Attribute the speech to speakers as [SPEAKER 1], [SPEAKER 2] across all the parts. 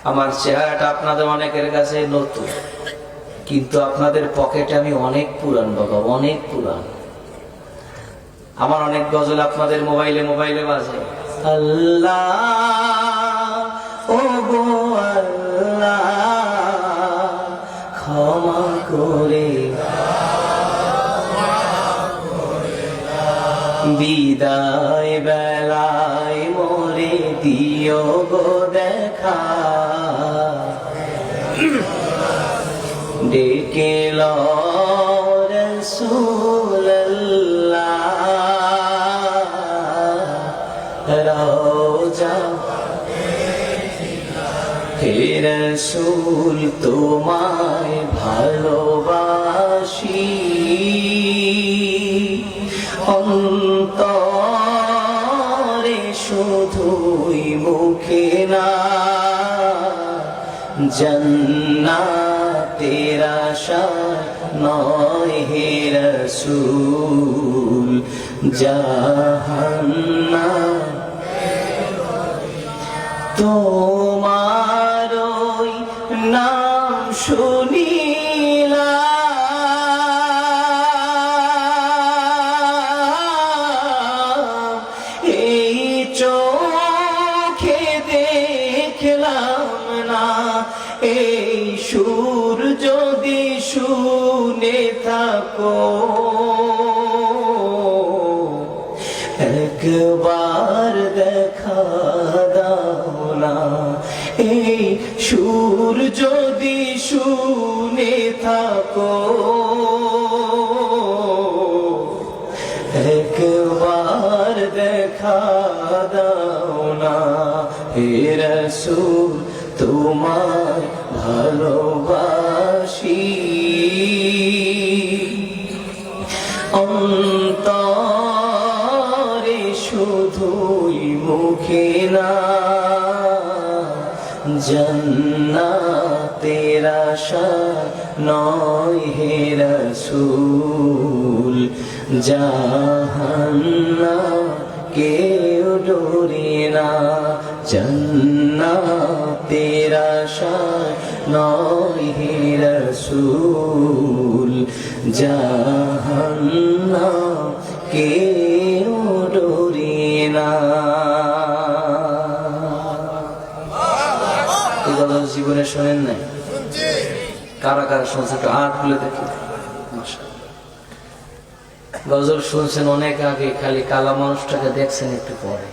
[SPEAKER 1] আমার চেহারাটা আপনাদের অনেকের কাছে নতুন, কিন্তু আপনাদের পকেটে আমি অনেক পুরান বাবা, অনেক পুরান। আমার অনেক গজল আপনাদের মোবাইলে মোবাইলে বাজে। আল্লাহ ও গো আল্লাহ ক্ষমা করে বিদায় বেলায় মোরে দিও গো দেখা, ডেকে লো রাসূলুল্লাহ রওজা, হে রাসূল তোমায় ভালোবাসি, অন্তরে শুধুই মুখে না, জান্নাতের আশায় নয় হে রাসূল, জাহান্নাম তোমার ওই নাম শুনিলা, এই চোখে দেখলাম না, এই সুর যদি শুনে থাকো একবার দেখা দাও না, এই সুর যদি শুনে থাকো একবার দেখা দাও না, হে রাসূল তোমায় ভালোবাসি, অন্তরে শুধুই মুখে না, জান্নাতের আশা নয় হে রাসূল, জাহান্নাম কেউ ডোরে না, জান্নাতের আশা নয় হে রাসূল, জাহান্নাম কেউ ডোরে না। এই কথা জীবনে শোনেন নাই? কারা কারা শুনছে একটু হাত খুলে দেখি। গজল শুনছেন অনেক আগে, খালি কালা মানুষটাকে দেখছেন একটু পরে।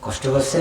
[SPEAKER 1] কষ্ট করছে?